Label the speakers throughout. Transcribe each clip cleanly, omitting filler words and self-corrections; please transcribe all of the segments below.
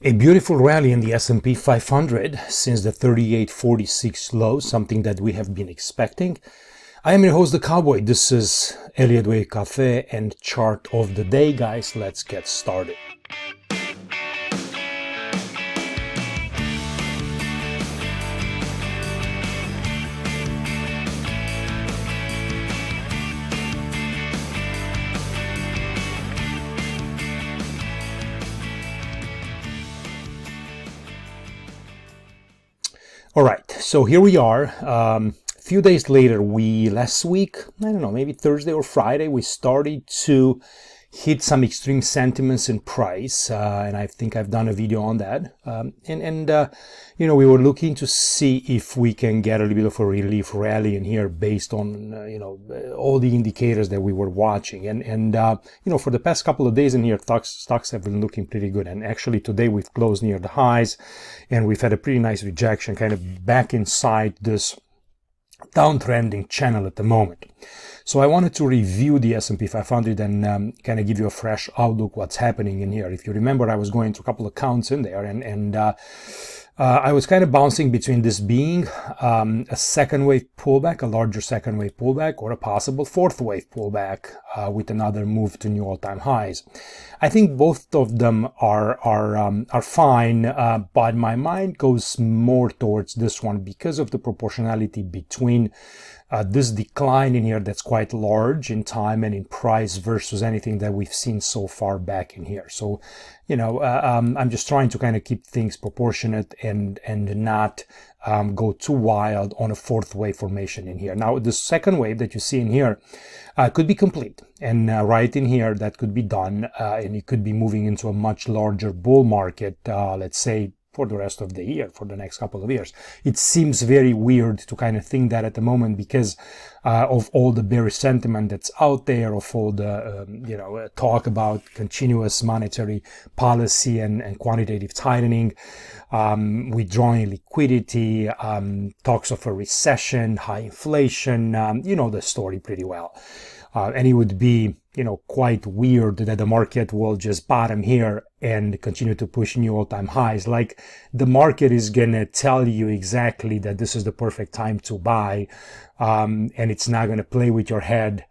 Speaker 1: A beautiful rally in the S&P 500 since the 38.46 low, something that we have been expecting. I am your host, the Cowboy. This is Elliott Wave Cafe and chart of the day, guys. Let's get started. All right, so here we are. A few days later, last week, I don't know, maybe Thursday or Friday, we started to hit some extreme sentiments in price, and I think I've done a video on that. You know, we were looking to see if we can get a little bit of a relief rally in here based on all the indicators that we were watching. You know, for the past couple of days in here, stocks have been looking pretty good. And actually today we've closed near the highs, and we've had a pretty nice rejection, kind of back inside this downtrending channel at the moment. So I wanted to review the S&P 500 and kind of give you a fresh outlook what's happening in here. If you remember, I was going to a couple of counts in there, and I was kind of bouncing between this being a second wave pullback, a larger second wave pullback, or a possible fourth wave pullback with another move to new all-time highs. I think both of them are fine, but my mind goes more towards this one because of the proportionality between this decline in here that's quite large in time and in price versus anything that we've seen so far back in here. So, you know, I'm just trying to kind of keep things proportionate and not go too wild on a fourth wave formation in here. Now, the second wave that you see in here could be complete, and right in here that could be done, and it could be moving into a much larger bull market, let's say, for the rest of the year, for the next couple of years. It seems very weird to kind of think that at the moment because of all the bearish sentiment that's out there, of all the talk about continuous monetary policy and quantitative tightening, withdrawing liquidity, talks of a recession, high inflation. You know the story pretty well. And it would be, you know, quite weird that the market will just bottom here and continue to push new all-time highs. Like the market is gonna tell you exactly that this is the perfect time to buy, and it's not gonna play with your head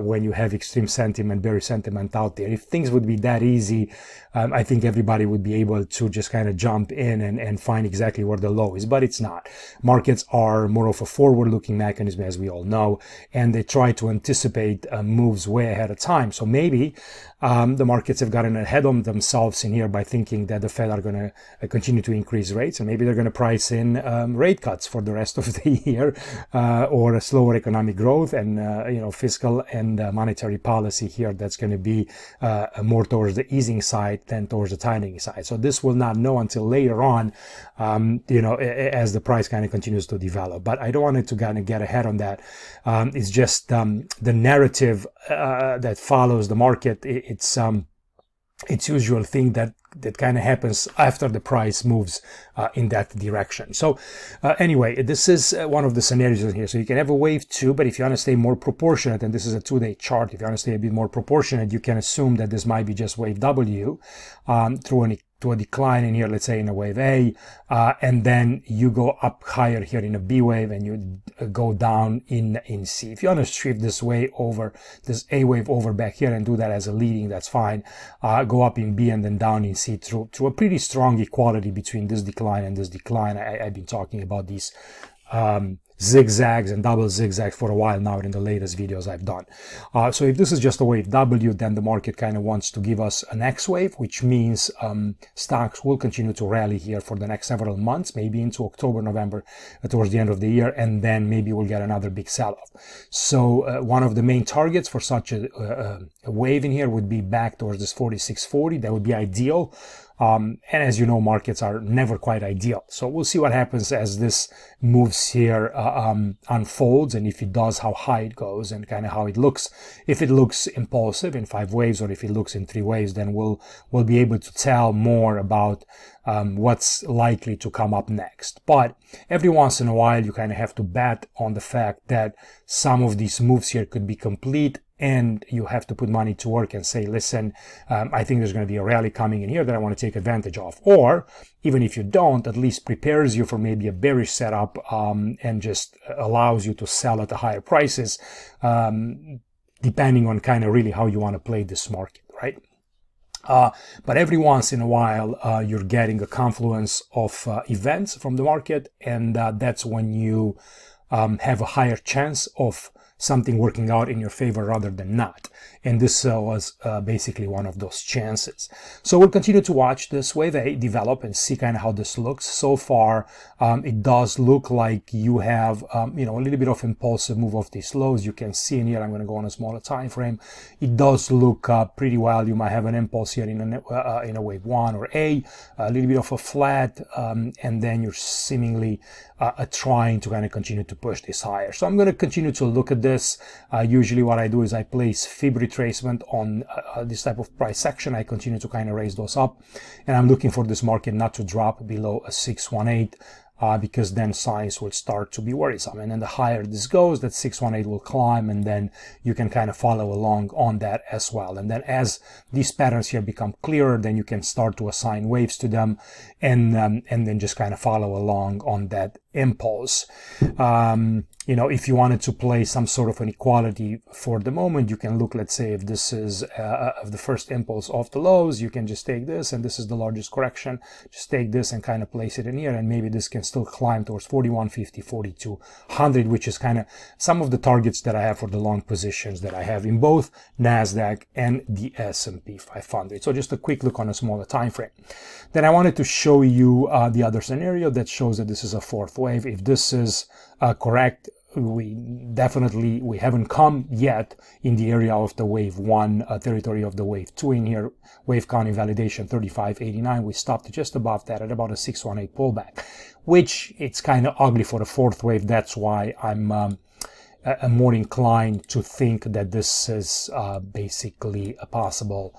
Speaker 1: when you have extreme sentiment, bearish sentiment out there. If things would be that easy, I think everybody would be able to just kind of jump in and find exactly where the low is, but it's not. Markets are more of a forward-looking mechanism, as we all know, and they try to anticipate moves way ahead of time. So maybe the markets have gotten ahead of themselves in here by thinking that the Fed are going to continue to increase rates, and maybe they're going to price in rate cuts for the rest of the year, or a slower economic growth and fiscal and monetary policy here that's going to be more towards the easing side than towards the tightening side. So this will not know until later on, as the price kind of continues to develop. But I don't want it to kind of get ahead on that. It's just the narrative that follows the market. It's usual thing that kind of happens after the price moves in that direction. So anyway, this is one of the scenarios in here. So you can have a wave 2, but if you want to stay more proportionate, and this is a 2-day chart, if you want to stay a bit more proportionate, you can assume that this might be just wave W to a decline in here, let's say in a wave A, and then you go up higher here in a B wave, and you go down in C. If you want to shift this way over, this A wave over back here and do that as a leading, that's fine. Go up in B and then down in C through a pretty strong equality between this decline and this decline. I've been talking about these zigzags and double zigzags for a while now in the latest videos I've done. So if this is just a wave W, then the market kind of wants to give us an X wave, which means stocks will continue to rally here for the next several months, maybe into October, November, towards the end of the year, and then maybe we'll get another big sell-off. So one of the main targets for such a wave in here would be back towards this 46.40. That would be ideal. And as you know, markets are never quite ideal. So we'll see what happens as this moves here, unfolds, and if it does, how high it goes and kind of how it looks. If it looks impulsive in 5 waves, or if it looks in 3 waves, then we'll be able to tell more about what's likely to come up next. But every once in a while, you kind of have to bet on the fact that some of these moves here could be complete and you have to put money to work and say, listen, I think there's going to be a rally coming in here that I want to take advantage of. Or even if you don't, at least prepares you for maybe a bearish setup and just allows you to sell at the higher prices, depending on kind of really how you want to play this market, right? But every once in a while, you're getting a confluence of events from the market, and that's when you have a higher chance of something working out in your favor rather than not. And this was basically one of those chances. So we'll continue to watch this wave A develop and see kind of how this looks. So far, it does look like you have, a little bit of impulsive move off these lows. You can see in here, I'm going to go on a smaller time frame. It does look pretty well. You might have an impulse here in a wave 1 or a little bit of a flat, and then you're seemingly trying to kind of continue to push this higher. So I'm going to continue to look at this. Usually what I do is I place fib retracement on this type of price action. I continue to kind of raise those up, and I'm looking for this market not to drop below a 618, because then signs will start to be worrisome. And then the higher this goes, that 618 will climb, and then you can kind of follow along on that as well. And then as these patterns here become clearer, then you can start to assign waves to them, and then just kind of follow along on that impulse. If you wanted to play some sort of an equality for the moment, you can look, let's say, if this is the first impulse off the lows, you can just take this, and this is the largest correction. Just take this and kind of place it in here, and maybe this can still climb towards 4150, 4200, which is kind of some of the targets that I have for the long positions that I have in both NASDAQ and the SP 500. So just a quick look on a smaller time frame. Then I wanted to show you the other scenario that shows that this is a fourth wave. If this is correct, we haven't come yet in the area of the wave 1 territory of the wave 2 in here. Wave count invalidation 3589. We stopped just above that at about a 618 pullback, which it's kind of ugly for the fourth wave. That's why I'm more inclined to think that this is basically a possible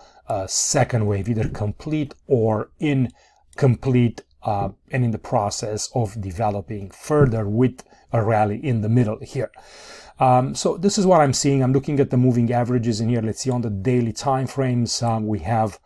Speaker 1: second wave, either complete or incomplete, and in the process of developing further with a rally in the middle here. So this is what I'm seeing. I'm looking at the moving averages in here. Let's see on the daily time frames. We have,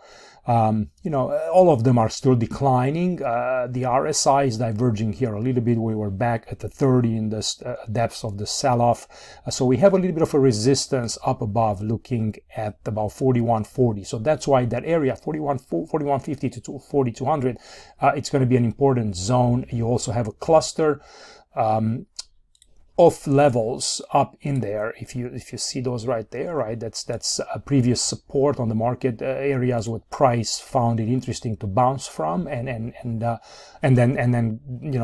Speaker 1: all of them are still declining. The RSI is diverging here a little bit. We were back at the 30 in the depths of the sell-off. So we have a little bit of a resistance up above, looking at about 4140. So that's why that area, 4150 to 4200, it's going to be an important zone. You also have a cluster of levels up in there. If you see those right there, right, that's a previous support on the market, areas where price found it interesting to bounce from and then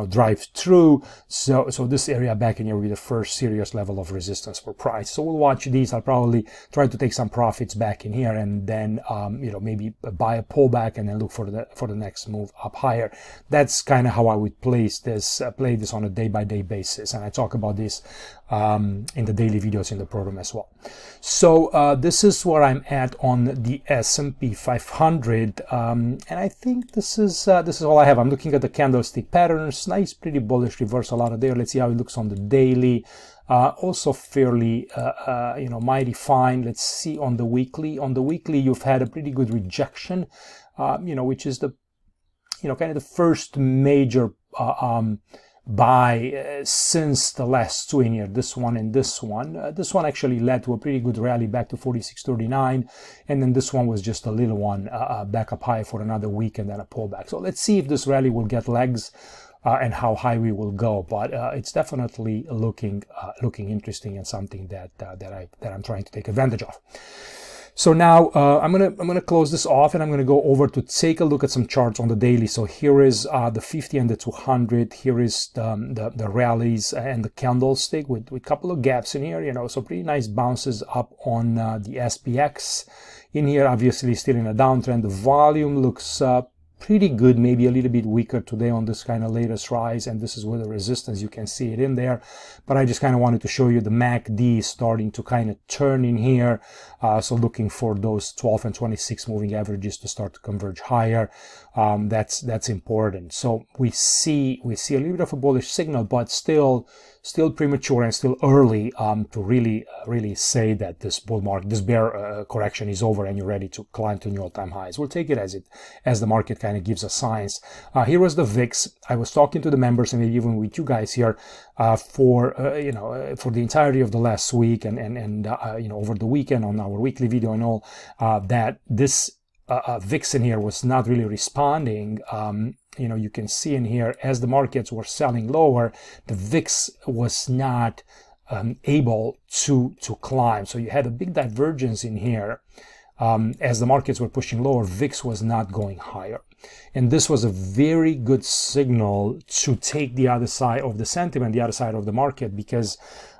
Speaker 1: drive through. So this area back in here will be the first serious level of resistance for price. So we'll watch these. I'll probably try to take some profits back in here, and then maybe buy a pullback and then look for the next move up higher. That's kind of how I would play this on a day-by-day basis, and I talk about this in the daily videos in the program as well. So this is where I'm at on the SP 500, and I think this is all I have. I'm looking at the candlestick patterns. Nice, pretty bullish reversal out of there. Let's see how it looks on the daily. Also fairly, mighty fine. Let's see on the weekly. On the weekly, you've had a pretty good rejection, which is the, kind of the first major buy since the last two in here, this one and this one. This one actually led to a pretty good rally back to 46.39, and then this one was just a little one back up high for another week and then a pullback. So let's see if this rally will get legs and how high we will go. But it's definitely looking interesting and something that I'm trying to take advantage of. So now I'm gonna close this off, and I'm gonna go over to take a look at some charts on the daily. So here is the 50 and the 200. Here is the rallies and the candlestick with a couple of gaps in here. So pretty nice bounces up on the SPX in here. Obviously still in a downtrend. The volume looks pretty good, maybe a little bit weaker today on this kind of latest rise, and this is where the resistance, you can see it in there. But I just kind of wanted to show you the MACD starting to kind of turn in here, so looking for those 12 and 26 moving averages to start to converge higher. That's important. So we see a little bit of a bullish signal, but still still premature and still early to really say that this bull market, this bear correction is over and you're ready to climb to new all-time highs. We'll take it as the market kind of gives us signs. Here was the VIX. I was talking to the members and maybe even with you guys here for the entirety of the last week and over the weekend on our weekly video and all, that this VIX in here was not really responding. You can see in here as the markets were selling lower, the VIX was not able to climb. So you had a big divergence in here. As the markets were pushing lower, VIX was not going higher. And this was a very good signal to take the other side of the sentiment, the other side of the market, because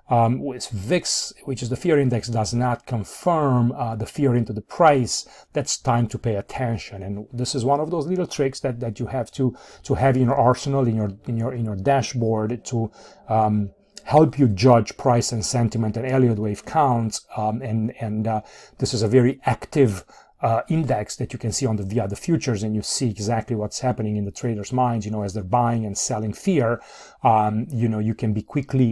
Speaker 1: with VIX, which is the fear index, does not confirm the fear into the price, that's time to pay attention. And this is one of those little tricks that you have to have in your arsenal, in your dashboard to help you judge price and sentiment and Elliott Wave counts. This is a very active index that you can see on via the futures, and you see exactly what's happening in the traders' minds. As they're buying and selling fear, you can be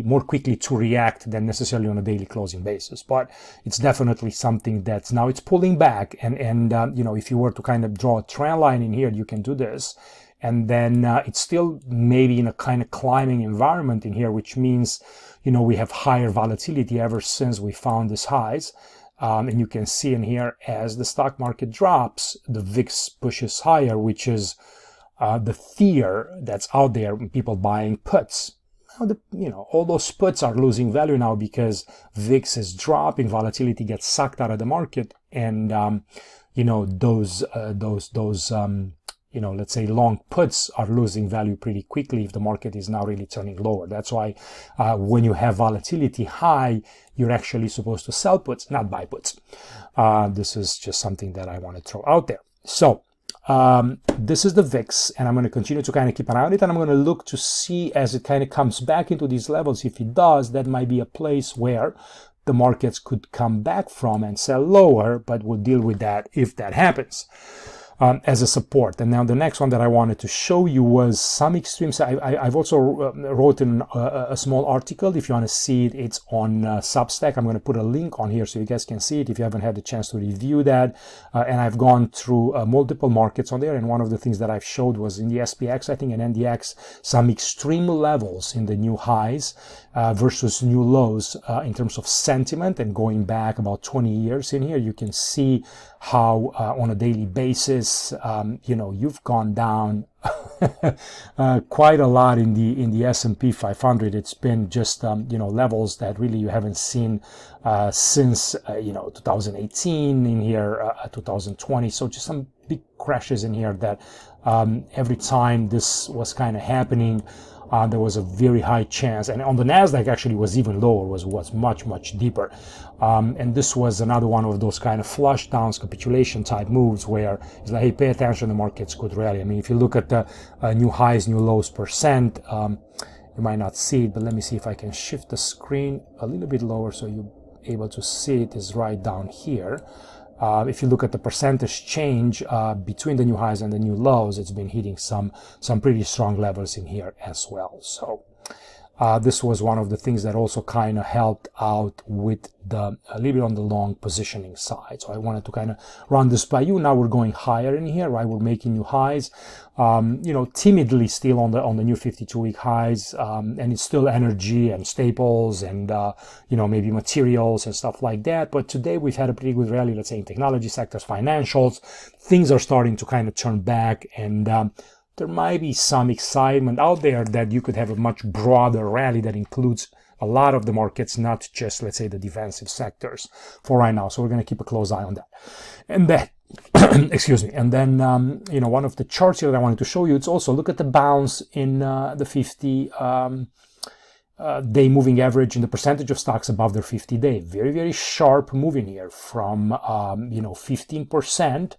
Speaker 1: more quickly to react than necessarily on a daily closing basis. But it's definitely something that's now it's pulling back, and if you were to kind of draw a trend line in here, you can do this. And then it's still maybe in a kind of climbing environment in here, which means, we have higher volatility ever since we found these highs. And you can see in here, as the stock market drops, the VIX pushes higher, which is the fear that's out there, people buying puts. Now, all those puts are losing value now because VIX is dropping, volatility gets sucked out of the market, and let's say long puts are losing value pretty quickly if the market is now really turning lower. That's why when you have volatility high, you're actually supposed to sell puts, not buy puts. This is just something that I want to throw out there. So this is the VIX, and I'm going to continue to kind of keep an eye on it, and I'm going to look to see as it kind of comes back into these levels. If it does, that might be a place where the markets could come back from and sell lower, but we'll deal with that if that happens. As a support. And now the next one that I wanted to show you was some extremes. I've also wrote in a small article. If you want to see it, it's on Substack. I'm going to put a link on here so you guys can see it if you haven't had the chance to review that. And I've gone through multiple markets on there. And one of the things that I've showed was in the SPX, I think, and NDX, some extreme levels in the new highs versus new lows in terms of sentiment. And going back about 20 years in here, you can see how on a daily basis, you've gone down quite a lot in the SP500. It's been just levels that really you haven't seen since 2018 in here, 2020. So just some big crashes in here that every time this was kind of happening, there was a very high chance, and on the Nasdaq actually was even lower, was much deeper. And this was another one of those kind of flush downs, capitulation type moves where it's like, hey, pay attention, the markets could rally. I mean, if you look at the new highs, new lows percent, you might not see it, but let me see if I can shift the screen a little bit lower so you're able to see it. Is right down here. If you look at the percentage change between the new highs and the new lows, it's been hitting some pretty strong levels in here as well. So this was one of the things that also kind of helped out with a little bit on the long positioning side. So I wanted to kind of run this by you. Now we're going higher in here, right? We're making new highs, timidly still on the new 52-week highs, and it's still energy and staples and maybe materials and stuff like that. But today we've had a pretty good rally, let's say in technology sectors, financials. Things are starting to kind of turn back, and there might be some excitement out there that you could have a much broader rally that includes a lot of the markets, not just, let's say, the defensive sectors for right now. So we're going to keep a close eye on that. And then, excuse me. And then, one of the charts here that I wanted to show you, it's also look at the bounce in the 50 day moving average in the percentage of stocks above their 50-day. Very, very sharp move in here from, 15%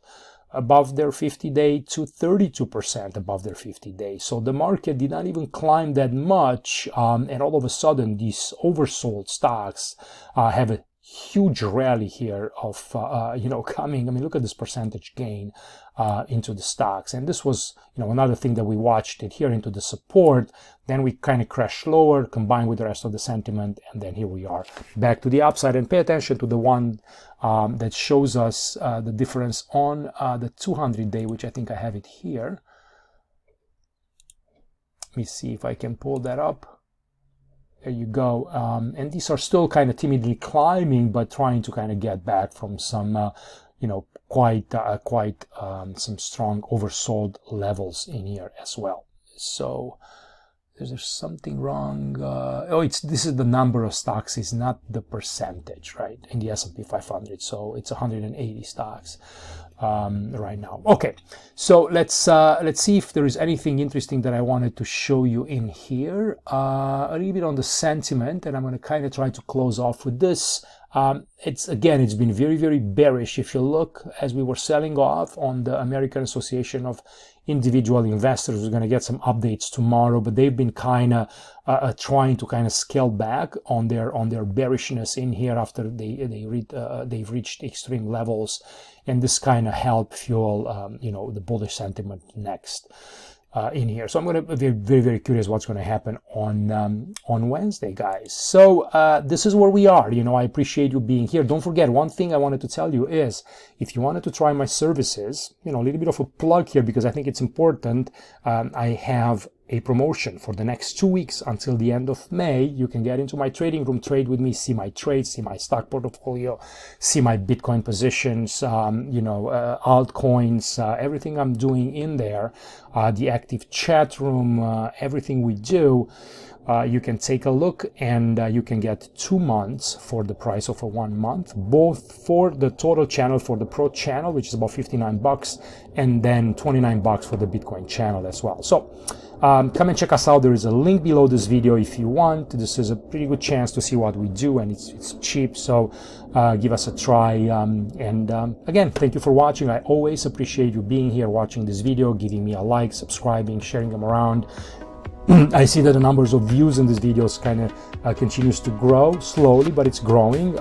Speaker 1: above their 50-day to 32% above their 50-day. So the market did not even climb that much, and all of a sudden these oversold stocks have a huge rally here of coming. I mean, look at this percentage gain into the stocks, and this was another thing that we watched it here into the support. Then we kind of crashed lower, combined with the rest of the sentiment, and then here we are back to the upside. And pay attention to the one that shows us the difference on the 200-day, which I think I have it here. Let me see if I can pull that up. There you go. And these are still kind of timidly climbing, but trying to kind of get back from some, quite some strong oversold levels in here as well. So is there something wrong? This is the number of stocks, is not the percentage, right? In the SP 500. So it's 180 stocks right now. Okay, so let's see if there is anything interesting that I wanted to show you in here. A little bit on the sentiment, and I'm going to kind of try to close off with this. It's been very, very bearish. If you look, as we were selling off on the American Association of Individual Investors, we're going to get some updates tomorrow, but they've been kind of trying to kind of scale back on their bearishness in here after they've reached extreme levels, and this kind of help fuel the bullish sentiment next. In here. So I'm going to be very, very curious what's going to happen on Wednesday, guys. So this is where we are. I appreciate you being here. Don't forget, one thing I wanted to tell you is, if you wanted to try my services, a little bit of a plug here because I think it's important. I have a promotion for the next 2 weeks until the end of May. You can get into my trading room, trade with me, see my trades, see my stock portfolio, see my Bitcoin positions, altcoins, everything I'm doing in there, the active chat room, everything we do. You can take a look, and you can get 2 months for the price of a 1 month, both for the total channel, for the pro channel, which is about $59, and then $29 for the Bitcoin channel as well. So come and check us out. There is a link below this video if you want. This is a pretty good chance to see what we do, and it's cheap, so give us a try. Again, thank you for watching. I always appreciate you being here, watching this video, giving me a like, subscribing, sharing them around. I see that the numbers of views in these videos kind of continues to grow slowly, but it's growing.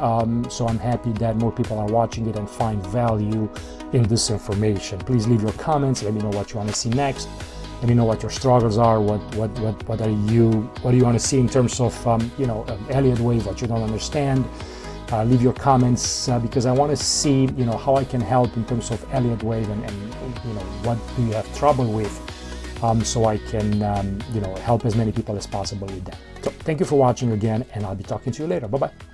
Speaker 1: So I'm happy that more people are watching it and find value in this information. Please leave your comments. Let me know what you want to see next. Let me know what your struggles are. What do you want to see in terms of Elliott Wave? What you don't understand. Leave your comments because I want to see how I can help in terms of Elliott Wave and what do you have trouble with. So I can, help as many people as possible with that. So thank you for watching again, and I'll be talking to you later. Bye-bye.